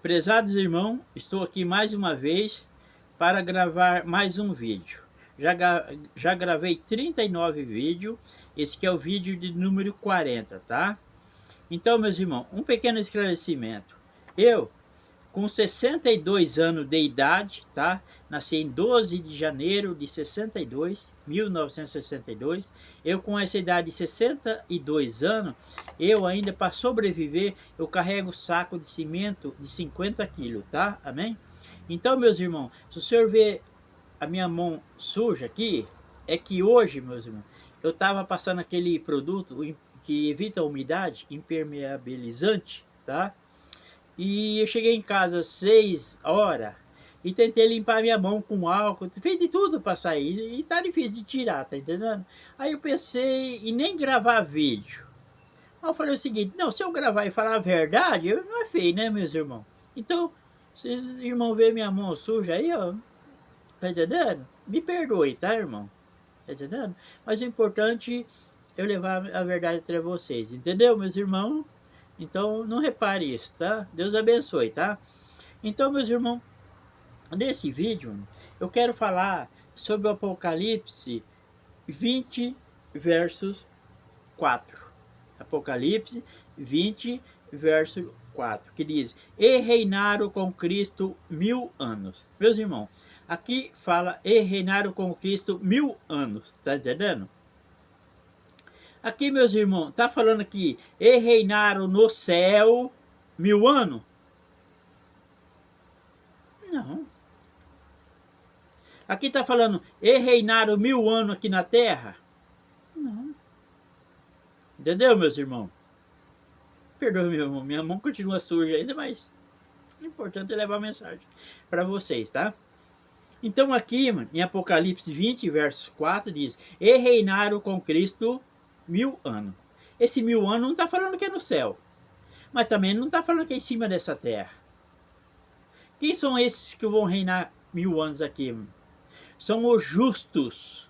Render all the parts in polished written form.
Prezados irmãos, estou aqui mais uma vez para gravar mais um vídeo. Já gravei 39 vídeos, esse que é o vídeo de número 40, tá? Então, meus irmãos, um pequeno esclarecimento. Eu, com 62 anos de idade, tá? Nasci em 12 de janeiro de 62, 1962. Eu com essa idade de 62 anos, eu ainda para sobreviver, eu carrego saco de cimento de 50 quilos, tá? Amém? Então, meus irmãos, se o senhor vê a minha mão suja aqui, é que hoje, meus irmãos, eu estava passando aquele produto que evita a umidade, impermeabilizante, tá? E eu cheguei em casa às 6 horas e tentei limpar minha mão com álcool, fiz de tudo para sair e tá difícil de tirar, tá entendendo? Aí eu pensei em nem gravar vídeo. Aí eu falei o seguinte, não, se eu gravar e falar a verdade, não é feio, né, meus irmãos? Então, se os irmãos verem minha mão suja aí, ó, tá entendendo? Me perdoe, tá, irmão? Tá entendendo? Mas o importante é eu levar a verdade para vocês, entendeu, meus irmãos? Então, não repare isso, tá? Deus abençoe, tá? Então, meus irmãos, nesse vídeo, eu quero falar sobre o Apocalipse 20, versos 4. Apocalipse 20, verso 4, que diz: E reinaram com Cristo 1000 anos. Meus irmãos, aqui fala e reinaram com Cristo 1000 anos, tá entendendo? Aqui, meus irmãos, tá falando aqui, e reinaram no céu 1000 anos? Não. Aqui tá falando, e reinaram 1000 anos aqui na terra? Não. Entendeu, meus irmãos? Perdoe, meu irmão, minha mão continua suja ainda, mas o importante é levar a mensagem para vocês, tá? Então aqui, em Apocalipse 20, verso 4, diz, e reinaram com Cristo 1000 anos. Esse 1000 anos não está falando que é no céu, mas também não está falando que é em cima dessa terra. Quem são esses que vão reinar 1000 anos aqui? São os justos,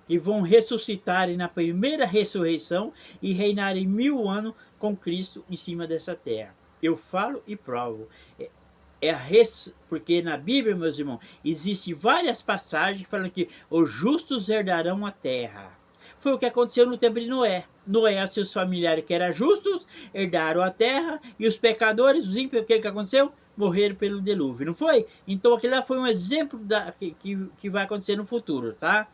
que vão ressuscitarem na primeira ressurreição e reinarem 1000 anos com Cristo em cima dessa terra. Eu falo e provo. Porque na Bíblia, meus irmãos, existem várias passagens falando que os justos herdarão a terra. Foi o que aconteceu no tempo de Noé. Noé e seus familiares que eram justos, herdaram a terra, e os pecadores, os ímpios, o que aconteceu? Morreram pelo dilúvio, não foi? Então aquele lá foi um exemplo que vai acontecer no futuro, tá?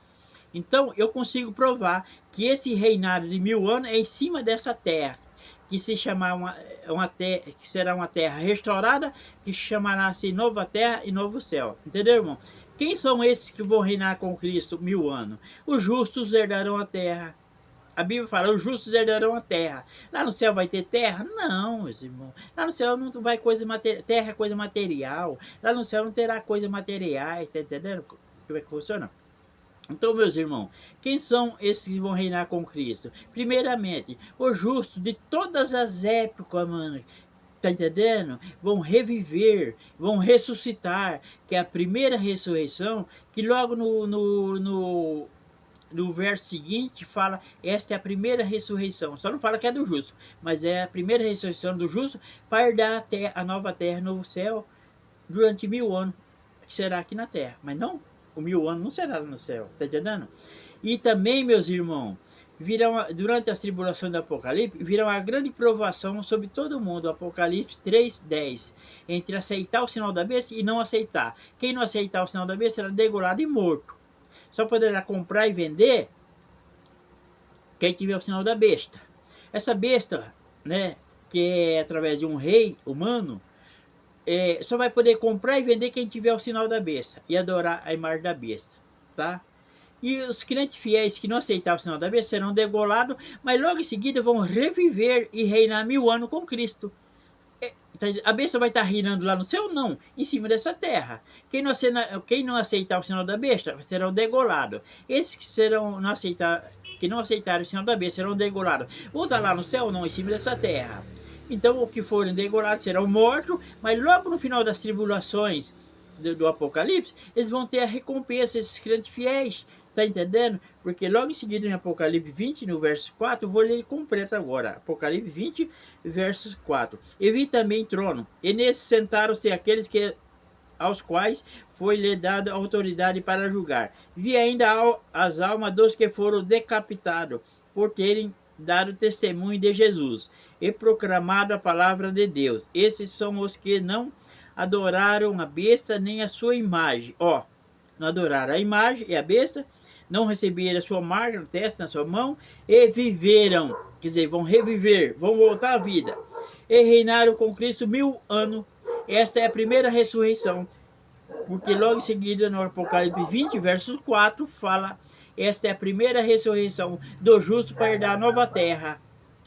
Então eu consigo provar que esse reinado de 1000 anos é em cima dessa terra, que se chamar uma terra, que será uma terra restaurada, que chamará-se nova terra e novo céu. Entendeu, irmão? Quem são esses que vão reinar com Cristo 1000 anos? Os justos herdarão a terra. A Bíblia fala, os justos herdarão a terra. Lá no céu vai ter terra? Não, meus irmãos. Lá no céu não vai terra é coisa material. Lá no céu não terá coisas materiais, tá entendendo? Como é que funciona? Então, meus irmãos, quem são esses que vão reinar com Cristo? Primeiramente, os justos de todas as épocas, mano. Tá entendendo? Vão reviver, vão ressuscitar, que é a primeira ressurreição, que logo no verso seguinte fala, esta é a primeira ressurreição. Só não fala que é do justo, mas é a primeira ressurreição do justo para herdar a nova terra, o novo céu, durante 1000 anos, que será aqui na terra. Mas não, o 1000 anos não será no céu, tá entendendo? E também, meus irmãos, durante as tribulações do Apocalipse, virá uma grande provação sobre todo mundo, Apocalipse 3:10, entre aceitar o sinal da besta e não aceitar. Quem não aceitar o sinal da besta será degolado e morto. Só poderá comprar e vender quem tiver o sinal da besta. Essa besta, né, que é através de um rei humano, só vai poder comprar e vender quem tiver o sinal da besta e adorar a imagem da besta, tá? E os crentes fiéis que não aceitaram o sinal da besta serão degolados, mas logo em seguida vão reviver e reinar 1000 anos com Cristo. A besta vai estar reinando lá no céu? Não, em cima dessa terra. Quem não aceitar o sinal da besta serão degolados. Esses que não aceitaram o sinal da besta serão degolados. Vão estar lá no céu? Não, em cima dessa terra. Então, os que forem degolados serão mortos, mas logo no final das tribulações do Apocalipse, eles vão ter a recompensa, esses crentes fiéis, Tá entendendo? Porque logo em seguida em Apocalipse 20, no verso 4, eu vou ler ele completo agora. Apocalipse 20, verso 4. E vi também trono, e nesse sentaram-se aqueles aos quais foi-lhe dada autoridade para julgar. Vi ainda as almas dos que foram decapitados por terem dado testemunho de Jesus e proclamado a palavra de Deus. Esses são os que não adoraram a besta nem a sua imagem. Ó, não adoraram a imagem e a besta, não receberam a sua marca na testa, na sua mão, e viveram, quer dizer, vão reviver, vão voltar à vida, e reinaram com Cristo 1000 anos. Esta é a primeira ressurreição, porque logo em seguida no Apocalipse 20, verso 4, fala: esta é a primeira ressurreição do justo para herdar a nova terra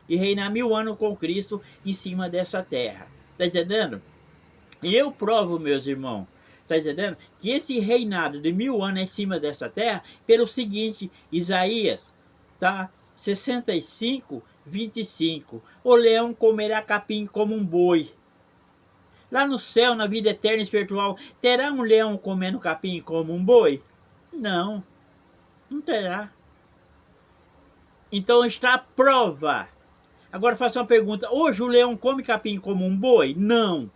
e reinar 1000 anos com Cristo em cima dessa terra. Tá entendendo? E eu provo, meus irmãos, tá entendendo? Que esse reinado de 1000 anos em cima dessa terra, pelo seguinte, Isaías, tá? 65, 25. O leão comerá capim como um boi. Lá no céu, na vida eterna espiritual, terá um leão comendo capim como um boi? Não, não terá. Então está a prova. Agora faça uma pergunta: hoje o leão come capim como um boi? Não.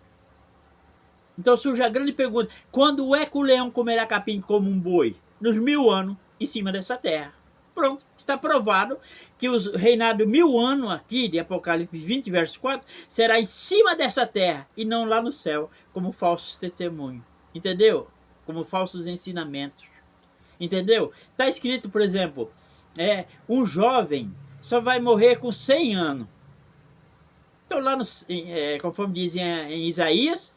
Então surge a grande pergunta: quando é que o leão comerá capim como um boi? Nos 1000 anos em cima dessa terra. Pronto, está provado que o reinado 1000 anos aqui de Apocalipse 20, verso 4, será em cima dessa terra e não lá no céu, como falsos testemunhos. Entendeu? Como falsos ensinamentos. Entendeu? Está escrito, por exemplo, um jovem só vai morrer com 100 anos. Então lá, conforme dizem em Isaías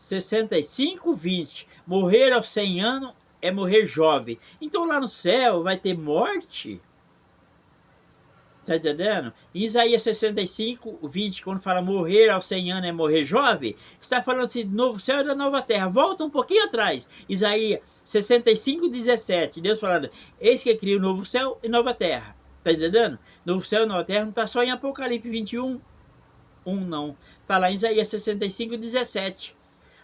65, 20, morrer aos 100 anos é morrer jovem. Então lá no céu vai ter morte? Tá entendendo? Em Isaías 65, 20, quando fala morrer aos 100 anos é morrer jovem, está falando assim, novo céu e da nova terra. Volta um pouquinho atrás. Isaías 65, 17. Deus falando: eis que cria o novo céu e nova terra. Tá entendendo? Novo céu e nova terra não está só em Apocalipse 21, 1 não. Está lá em Isaías 65, 17.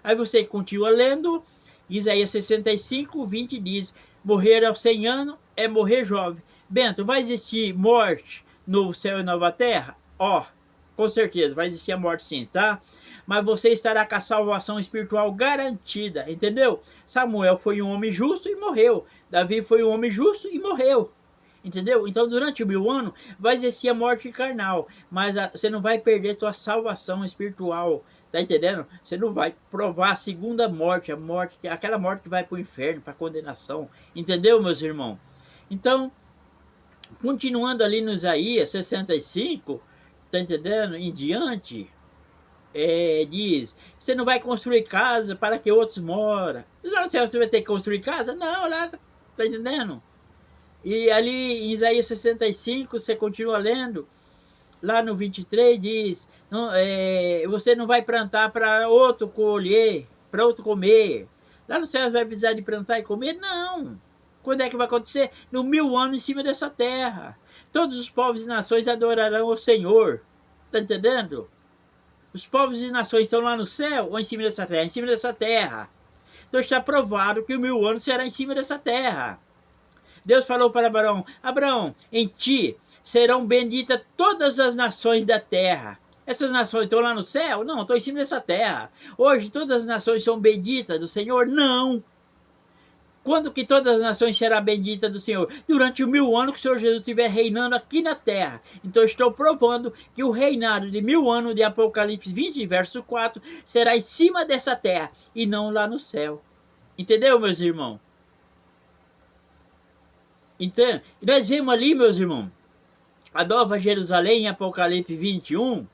Aí você continua lendo. Isaías 65, 20 diz: morrer aos 100 anos é morrer jovem. Bento, vai existir morte, novo céu e nova terra? Ó, com certeza, vai existir a morte sim, tá? Mas você estará com a salvação espiritual garantida, entendeu? Samuel foi um homem justo e morreu. Davi foi um homem justo e morreu. Entendeu? Então, durante 1000 anos, vai existir a morte carnal, mas você não vai perder tua salvação espiritual. Tá entendendo? Você não vai provar a segunda morte, aquela morte que vai para o inferno, para a condenação. Entendeu, meus irmãos? Então, continuando ali no Isaías 65, tá entendendo? Em diante, diz: você não vai construir casa para que outros moram. Lá no céu você vai ter que construir casa? Não, lá, tá entendendo? E ali em Isaías 65, você continua lendo, lá no 23 diz: não, você não vai plantar para outro colher, para outro comer. Lá no céu você vai precisar de plantar e comer? Não. Quando é que vai acontecer? No 1000 anos em cima dessa terra. Todos os povos e nações adorarão o Senhor. Está entendendo? Os povos e nações estão lá no céu ou em cima dessa terra? Em cima dessa terra. Então está provado que o 1000 anos será em cima dessa terra. Deus falou para Abraão: Abraão, em ti serão benditas todas as nações da terra. Essas nações estão lá no céu? Não, estão em cima dessa terra. Hoje todas as nações são benditas do Senhor? Não. Quando que todas as nações serão benditas do Senhor? Durante o 1000 anos que o Senhor Jesus estiver reinando aqui na terra. Então estou provando que o reinado de 1000 anos de Apocalipse 20, verso 4, será em cima dessa terra e não lá no céu. Entendeu, meus irmãos? Então, nós vemos ali, meus irmãos, a Nova Jerusalém em Apocalipse 21,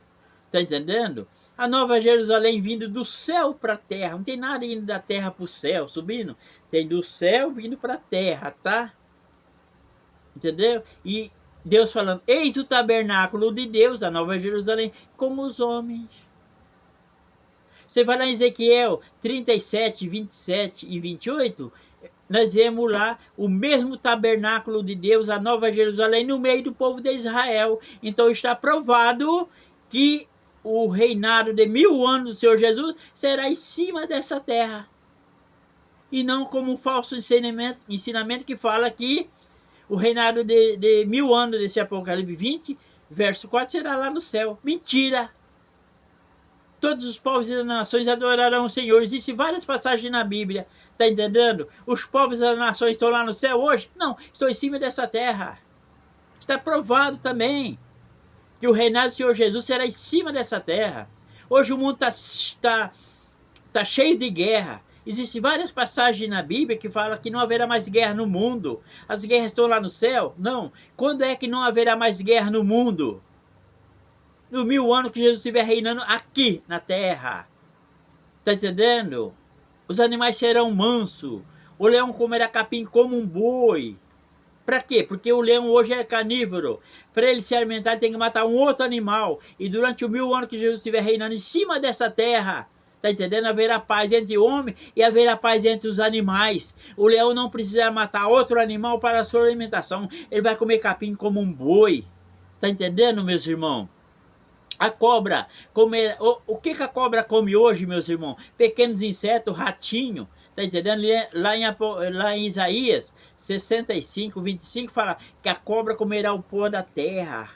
tá entendendo? A Nova Jerusalém vindo do céu para a terra. Não tem nada indo da terra para o céu, subindo. Tem do céu vindo para a terra, tá? Entendeu? E Deus falando: eis o tabernáculo de Deus, a Nova Jerusalém, como os homens. Você vai lá em Ezequiel 37, 27 e 28, nós vemos lá o mesmo tabernáculo de Deus, a Nova Jerusalém, no meio do povo de Israel. Então está provado que o reinado de 1000 anos do Senhor Jesus será em cima dessa terra. E não como um falso ensinamento que fala que O reinado de 1000 anos desse Apocalipse 20, verso 4, será lá no céu. Mentira! Todos os povos e nações adorarão o Senhor. Existem várias passagens na Bíblia. Está entendendo? Os povos e as nações estão lá no céu hoje? Não, estão em cima dessa terra. Está provado também que o reinado do Senhor Jesus será em cima dessa terra. Hoje o mundo tá cheio de guerra. Existem várias passagens na Bíblia que falam que não haverá mais guerra no mundo. As guerras estão lá no céu? Não. Quando é que não haverá mais guerra no mundo? No 1000 anos que Jesus estiver reinando aqui na terra. Tá entendendo? Os animais serão mansos. O leão comerá capim como um boi. Para quê? Porque o leão hoje é carnívoro. Para ele se alimentar, ele tem que matar um outro animal. E durante o 1000 anos que Jesus estiver reinando em cima dessa terra, tá entendendo? Haverá paz entre o homem e haverá paz entre os animais. O leão não precisa matar outro animal para a sua alimentação. Ele vai comer capim como um boi. Tá entendendo, meus irmãos? A cobra, o que a cobra come hoje, meus irmãos? Pequenos insetos, ratinho, tá entendendo? Lá em Isaías 65, 25, fala que a cobra comerá o pó da terra.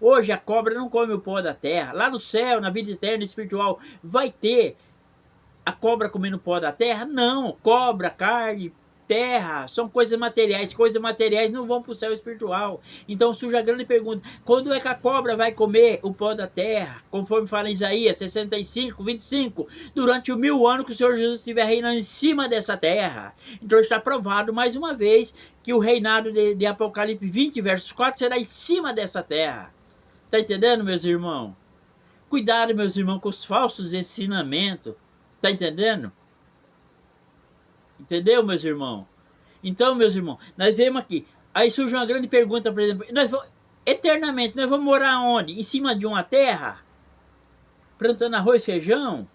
Hoje a cobra não come o pó da terra. Lá no céu, na vida eterna espiritual, vai ter a cobra comendo o pó da terra? Não, cobra, carne, terra, são coisas materiais não vão para o céu espiritual. Então surge a grande pergunta, quando é que a cobra vai comer o pó da terra? Conforme fala em Isaías 65, 25, durante o 1000 anos que o Senhor Jesus estiver reinando em cima dessa terra. Então está provado mais uma vez que o reinado de Apocalipse 20, versos 4, será em cima dessa terra. Está entendendo, meus irmãos? Cuidado, meus irmãos, com os falsos ensinamentos. Está entendendo? Entendeu, meus irmãos? Então, meus irmãos, nós vemos aqui. Aí surge uma grande pergunta, por exemplo. Eternamente, nós vamos morar onde? Em cima de uma terra? Plantando arroz e feijão?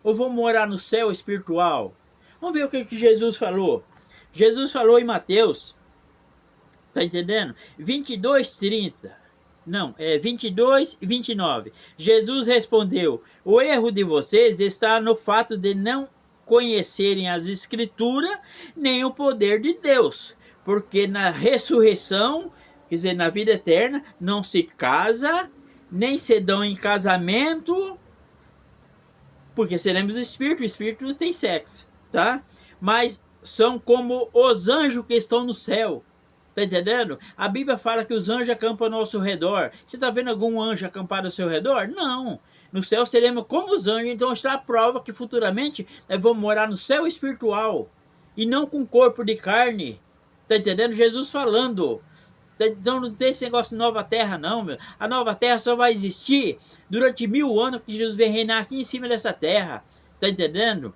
Ou vamos morar no céu espiritual? Vamos ver o que Jesus falou. Jesus falou em Mateus. Tá entendendo? 22, 30. Não, é 22 e 29. Jesus respondeu: o erro de vocês está no fato de não conhecerem as escrituras nem o poder de Deus, porque na ressurreição, quer dizer, na vida eterna, não se casa, nem se dão em casamento, porque seremos espírito, o espírito não tem sexo, tá? Mas são como os anjos que estão no céu. Tá entendendo? A Bíblia fala que os anjos acampam ao nosso redor. Você está vendo algum anjo acampado ao seu redor? Não. No céu seremos como os anjos. Então está a prova que futuramente nós vamos morar no céu espiritual. E não com corpo de carne. Tá entendendo? Jesus falando. Então não tem esse negócio de nova terra não, meu. A nova terra só vai existir durante 1000 anos que Jesus vem reinar aqui em cima dessa terra. Tá entendendo?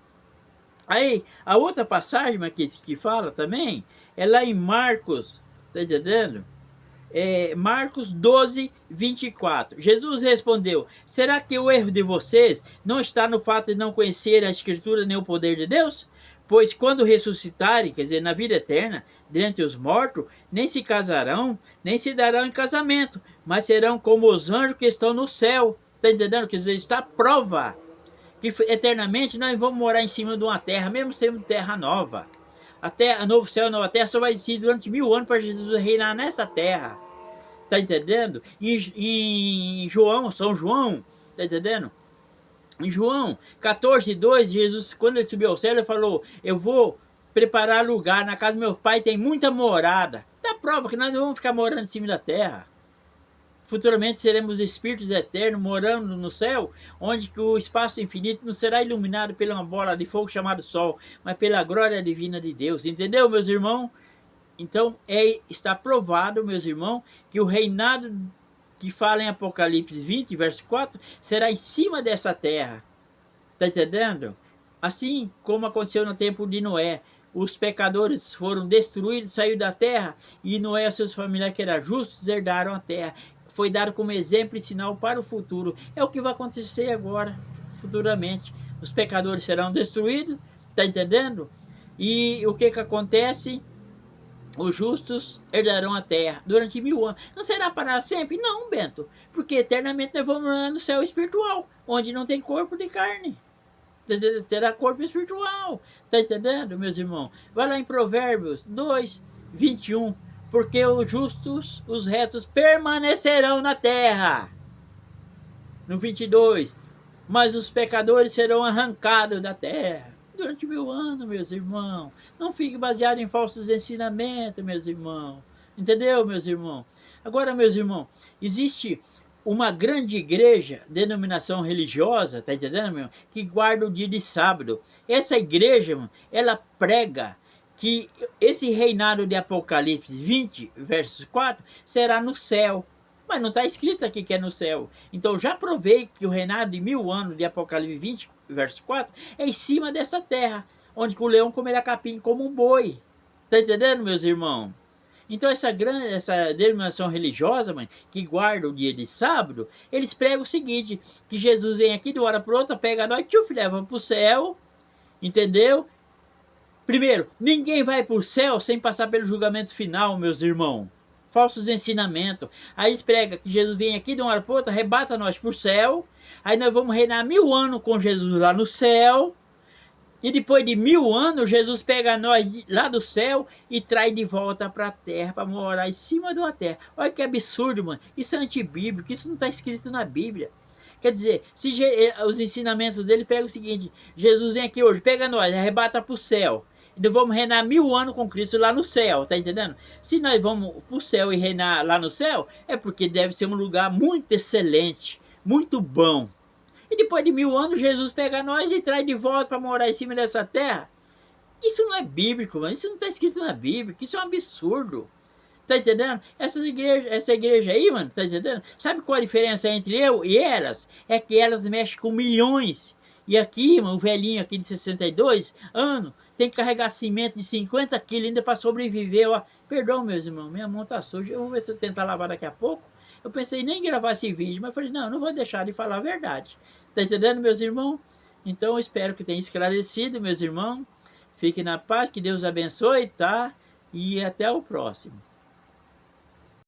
Aí, a outra passagem que fala também é lá em Marcos. Tá entendendo? Marcos 12, 24. Jesus respondeu: será que o erro de vocês não está no fato de não conhecer a Escritura nem o poder de Deus? Pois quando ressuscitarem, quer dizer, na vida eterna, dentre os mortos, nem se casarão, nem se darão em casamento, mas serão como os anjos que estão no céu. Está entendendo? Quer dizer, está a prova que eternamente nós vamos morar em cima de uma terra, mesmo sendo terra nova. A terra, novo céu, nova terra só vai existir durante 1000 anos para Jesus reinar nessa terra. Tá entendendo? Em João, São João, tá entendendo? Em João 14, 2, Jesus, quando ele subiu ao céu, ele falou: eu vou preparar lugar, na casa do meu pai tem muita morada. Dá prova que nós não vamos ficar morando em cima da terra. Futuramente seremos espíritos eternos morando no céu, onde que o espaço infinito não será iluminado pela uma bola de fogo chamada Sol, mas pela glória divina de Deus. Entendeu, meus irmãos? Então, está provado, meus irmãos, que o reinado que fala em Apocalipse 20, verso 4, será em cima dessa terra. Está entendendo? Assim como aconteceu no tempo de Noé. Os pecadores foram destruídos, saíram da terra, e Noé e seus familiares, que eram justos, herdaram a terra. Foi dado como exemplo e sinal para o futuro. É o que vai acontecer agora, futuramente. Os pecadores serão destruídos, está entendendo? E o que acontece? Os justos herdarão a terra durante 1000 anos. Não será para sempre? Não, Bento. Porque eternamente nós vamos morar no céu espiritual, onde não tem corpo de carne. Será corpo espiritual. Está entendendo, meus irmãos? Vai lá em Provérbios 2, 21. porque os justos, os retos, permanecerão na terra. No 22, mas os pecadores serão arrancados da terra. Durante 1000 anos, meus irmãos. Não fique baseado em falsos ensinamentos, meus irmãos. Entendeu, meus irmãos? Agora, meus irmãos, existe uma grande igreja, denominação religiosa, tá entendendo, meu? Que guarda o dia de sábado. Essa igreja, mano, ela prega que esse reinado de Apocalipse 20, versos 4, será no céu. Mas não está escrito aqui que é no céu. Então já provei que o reinado de 1000 anos de Apocalipse 20, verso 4, é em cima dessa terra, onde o leão comerá capim como um boi. Está entendendo, meus irmãos? Então essa denominação religiosa, mãe, que guarda o dia de sábado, eles pregam o seguinte, que Jesus vem aqui de uma hora para outra, pega nós, tchuf, leva para o céu, entendeu? Primeiro, ninguém vai para o céu sem passar pelo julgamento final, meus irmãos. Falsos ensinamentos. Aí eles pregam que Jesus vem aqui de uma hora para outra, arrebata nós para o céu. Aí nós vamos reinar 1000 anos com Jesus lá no céu. E depois de 1000 anos, Jesus pega nós lá do céu e traz de volta para a terra, para morar em cima de uma terra. Olha que absurdo, mano. Isso é antibíblico, isso não está escrito na Bíblia. Quer dizer, se os ensinamentos dele pegam o seguinte, Jesus vem aqui hoje, pega nós, arrebata para o céu. E nós vamos reinar 1000 anos com Cristo lá no céu, tá entendendo? Se nós vamos para o céu e reinar lá no céu, é porque deve ser um lugar muito excelente, muito bom. E depois de 1000 anos, Jesus pega nós e traz de volta para morar em cima dessa terra. Isso não é bíblico, mano. Isso não está escrito na Bíblia. Isso é um absurdo. Tá entendendo? Essa igreja aí, mano, tá entendendo? Sabe qual a diferença entre eu e elas? É que elas mexem com milhões. E aqui, mano, o velhinho aqui de 62 anos tem que carregar cimento de 50 quilos ainda para sobreviver. Ó. Perdão, meus irmãos, minha mão tá suja. Eu vou ver se eu tentar lavar daqui a pouco. Eu pensei nem em gravar esse vídeo, mas falei, não vou deixar de falar a verdade. Tá entendendo, meus irmãos? Então, eu espero que tenha esclarecido, meus irmãos. Fique na paz, que Deus abençoe, tá? E até o próximo.